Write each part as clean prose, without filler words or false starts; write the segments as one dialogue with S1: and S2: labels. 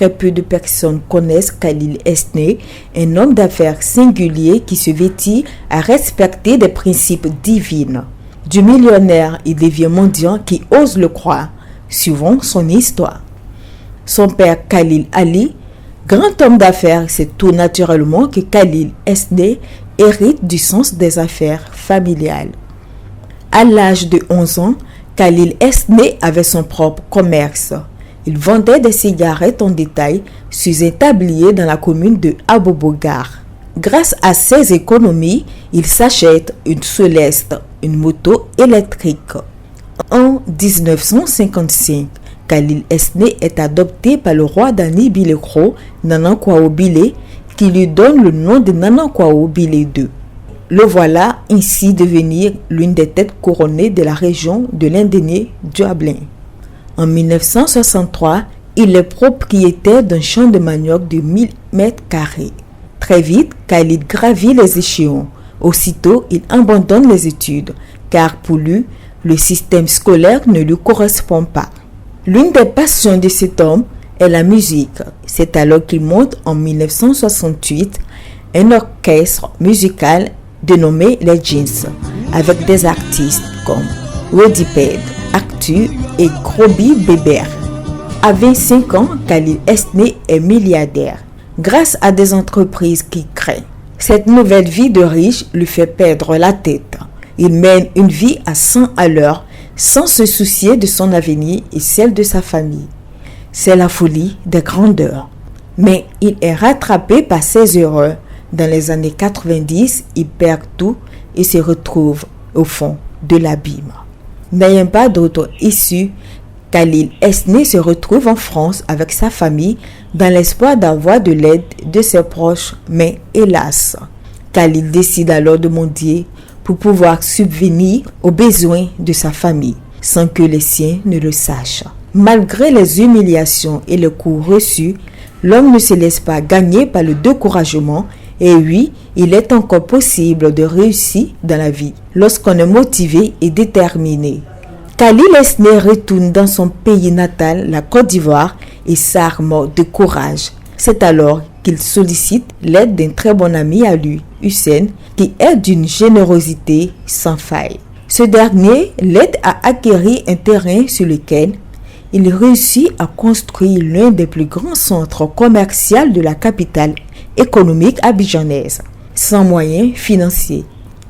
S1: très peu de personnes connaissent Khalil Esneh, un homme d'affaires singulier qui se vêtit à respecter des principes divins. Du millionnaire, il devient mendiant qui ose le croire, suivant son histoire. Son père Khalil Ali, grand homme d'affaires, c'est tout naturellement que Khalil Esneh hérite du sens des affaires familiales. À l'âge de 11 ans, Khalil Esneh avait son propre commerce. Il vendait des cigarettes en détail sur un tablier dans la commune de Abou-Bogar. Grâce à ses économies, il s'achète une Céleste, une moto électrique. En 1955, Khalil Esneh est adopté par le roi Dani Bilekro, Nana Kwao Bile, qui lui donne le nom de Nana Kwao Bile II. Le voilà ainsi devenir l'une des têtes couronnées de la région de l'Indéné du Hablin. En 1963, il est propriétaire d'un champ de manioc de 1000 mètres carrés. Très vite, Khalil gravit les échelons. Aussitôt, il abandonne les études, car pour lui, le système scolaire ne lui correspond pas. L'une des passions de cet homme est la musique. C'est alors qu'il monte en 1968 un orchestre musical dénommé les Jeans, avec des artistes comme Wediped, Actu et Groby Beber. À 25 ans, Khalil Esneh est milliardaire, grâce à des entreprises qui créent. Cette nouvelle vie de riche lui fait perdre la tête. Il mène une vie à 100 à l'heure, sans se soucier de son avenir et celle de sa famille. C'est la folie des grandeurs. Mais il est rattrapé par ses erreurs. Dans les années 90, il perd tout et se retrouve au fond de l'abîme. N'ayant pas d'autre issue, Khalil Esneh se retrouve en France avec sa famille dans l'espoir d'avoir de l'aide de ses proches. Mais hélas, Khalil décide alors de mendier pour pouvoir subvenir aux besoins de sa famille, sans que les siens ne le sachent. Malgré les humiliations et les coups reçus, l'homme ne se laisse pas gagner par le découragement. Et oui, il est encore possible de réussir dans la vie lorsqu'on est motivé et déterminé. Khalil Esneh retourne dans son pays natal, la Côte d'Ivoire, et s'arme de courage. C'est alors qu'il sollicite l'aide d'un très bon ami à lui, Hussein, qui est d'une générosité sans faille. Ce dernier l'aide à acquérir un terrain sur lequel il réussit à construire l'un des plus grands centres commerciaux de la capitale économique abidjanaise, sans moyens financiers.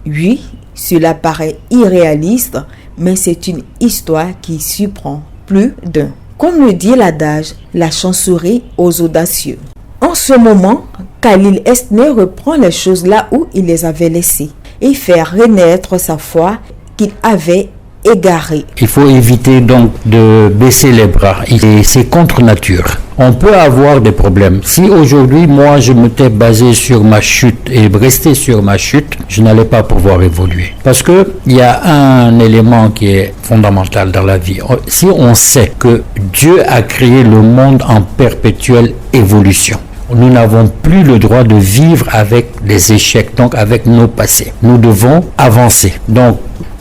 S1: Oui, cela paraît irréaliste, mais c'est une histoire qui surprend plus d'un. Comme le dit l'adage, la chance sourit aux audacieux. En ce moment, Khalil Esneh reprend les choses là où il les avait laissées et fait renaître sa foi qu'il avait égarée.
S2: Il faut éviter donc de baisser les bras. Et c'est contre nature. On peut avoir des problèmes. Si aujourd'hui, moi, je m'étais basé sur ma chute et resté sur ma chute, je n'allais pas pouvoir évoluer. Parce que il y a un élément qui est fondamental dans la vie. Si on sait que Dieu a créé le monde en perpétuelle évolution, nous n'avons plus le droit de vivre avec les échecs, donc avec nos passés. Nous devons avancer. Donc,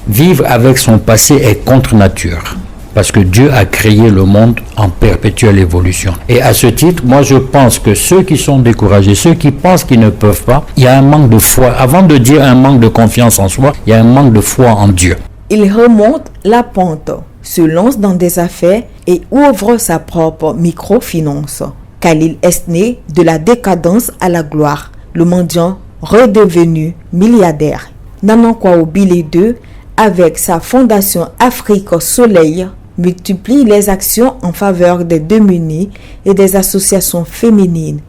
S2: vivre avec son passé est contre nature. Parce que Dieu a créé le monde en perpétuelle évolution. Et à ce titre, moi je pense que ceux qui sont découragés, ceux qui pensent qu'ils ne peuvent pas, il y a un manque de foi. Avant de dire un manque de confiance en soi, il y a un manque de foi en Dieu.
S1: Il remonte la pente, se lance dans des affaires et ouvre sa propre microfinance. Khalil Esneh, de la décadence à la gloire, le mendiant redevenu milliardaire. Nana Kwao Bile II, avec sa fondation Afrique Soleil, multiplie les actions en faveur des démunis et des associations féminines.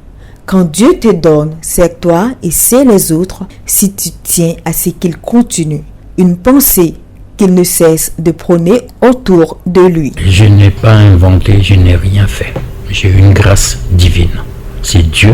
S1: Quand Dieu te donne, c'est toi et c'est les autres si tu tiens à ce qu'il continue. Une pensée qu'il ne cesse de prôner autour de lui.
S2: Je n'ai pas inventé, je n'ai rien fait. J'ai une grâce divine. C'est Dieu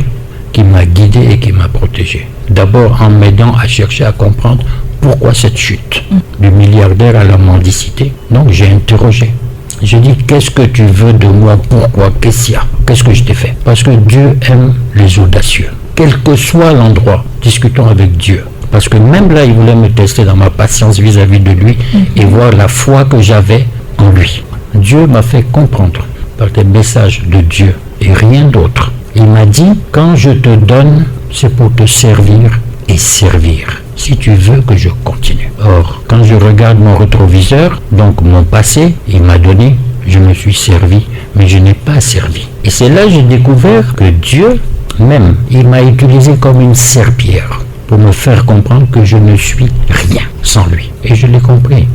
S2: qui m'a guidé et qui m'a protégé. D'abord en m'aidant à chercher à comprendre pourquoi cette chute du milliardaire à la mendicité. Donc j'ai interrogé. Je dis, qu'est-ce que tu veux de moi? Pourquoi? Qu'est-ce qu'il y a? Qu'est-ce que je t'ai fait? Parce que Dieu aime les audacieux. Quel que soit l'endroit, discutons avec Dieu. Parce que même là, il voulait me tester dans ma patience vis-à-vis de lui et voir la foi que j'avais en lui. Dieu m'a fait comprendre par des messages de Dieu et rien d'autre. Il m'a dit, quand je te donne, c'est pour te servir et servir, si tu veux que je continue. Or, quand je regarde mon rétroviseur, donc mon passé, il m'a donné, je me suis servi, mais je n'ai pas servi. Et c'est là que j'ai découvert que Dieu, même, il m'a utilisé comme une serpillière pour me faire comprendre que je ne suis rien sans lui. Et je l'ai compris.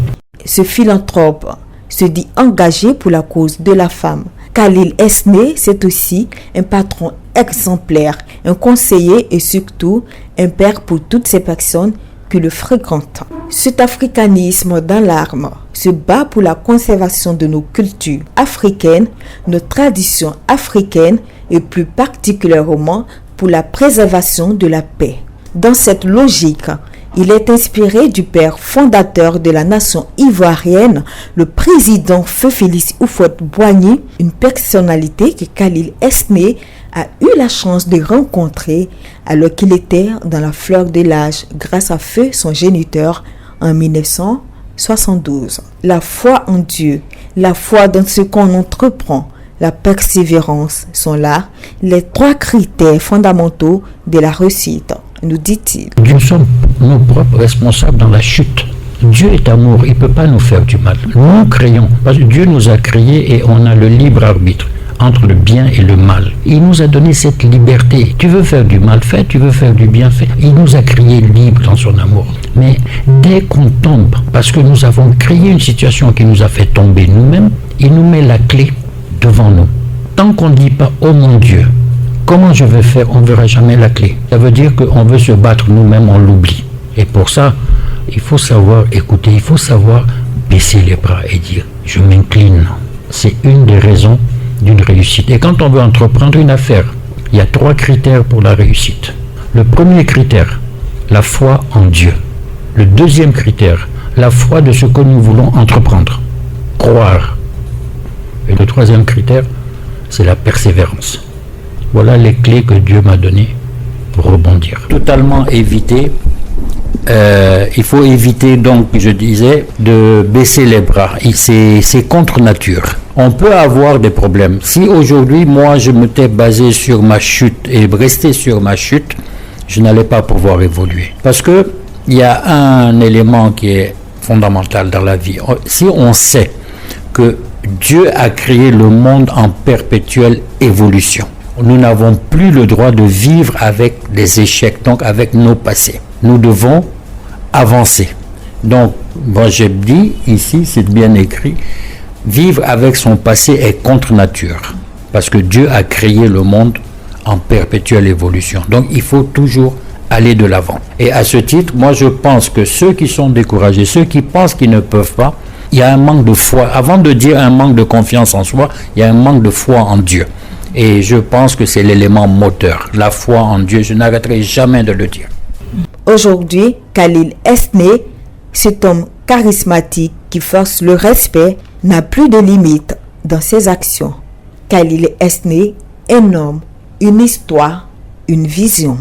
S1: Ce philanthrope se dit engagé pour la cause de la femme. Khalil Esneh, c'est aussi un patron exemplaire, un conseiller et surtout un père pour toutes ces personnes qui le fréquentent. Cet africanisme dans l'âme se bat pour la conservation de nos cultures africaines, nos traditions africaines et plus particulièrement pour la préservation de la paix. Dans cette logique, il est inspiré du père fondateur de la nation ivoirienne, le président Feu Félix Houphouët-Boigny, une personnalité que Khalil Esneh a eu la chance de rencontrer alors qu'il était dans la fleur de l'âge grâce à Feu, son géniteur, en 1972. La foi en Dieu, la foi dans ce qu'on entreprend, la persévérance sont là les 3 critères fondamentaux de la réussite, nous dit-il.
S2: Nous sommes nos propres responsables dans la chute. Dieu est amour, il ne peut pas nous faire du mal. Nous créons, parce que Dieu nous a créés et on a le libre arbitre entre le bien et le mal. Il nous a donné cette liberté. Tu veux faire du mal, fais. Tu veux faire du bien, fais. Il nous a créés libres dans son amour. Mais dès qu'on tombe, parce que nous avons créé une situation qui nous a fait tomber nous-mêmes, il nous met la clé devant nous. Tant qu'on ne dit pas « Oh mon Dieu », comment je vais faire, on ne verra jamais la clé. Ça veut dire qu'on veut se battre nous-mêmes, on l'oublie. Et pour ça, il faut savoir écouter, il faut savoir baisser les bras et dire « je m'incline ». C'est une des raisons d'une réussite. Et quand on veut entreprendre une affaire, il y a 3 critères pour la réussite. Le premier critère, la foi en Dieu. Le deuxième critère, la foi de ce que nous voulons entreprendre. Croire. Et le troisième critère, c'est la persévérance. Voilà les clés que Dieu m'a données pour rebondir. Totalement éviter, il faut éviter donc, je disais, de baisser les bras. C'est contre nature. On peut avoir des problèmes. Si aujourd'hui, moi, je m'étais basé sur ma chute et resté sur ma chute, je n'allais pas pouvoir évoluer. Parce que il y a un élément qui est fondamental dans la vie. Si on sait que Dieu a créé le monde en perpétuelle évolution, nous n'avons plus le droit de vivre avec des échecs, donc avec nos passés. Nous devons avancer. Donc, moi j'ai dit, ici c'est bien écrit, vivre avec son passé est contre nature. Parce que Dieu a créé le monde en perpétuelle évolution. Donc il faut toujours aller de l'avant. Et à ce titre, moi je pense que ceux qui sont découragés, ceux qui pensent qu'ils ne peuvent pas, il y a un manque de foi. Avant de dire un manque de confiance en soi, il y a un manque de foi en Dieu. Et je pense que c'est l'élément moteur, la foi en Dieu. Je n'arrêterai jamais de le dire.
S1: Aujourd'hui, Khalil Esneh, cet homme charismatique qui force le respect, n'a plus de limites dans ses actions. Khalil Esneh, un homme, une histoire, une vision.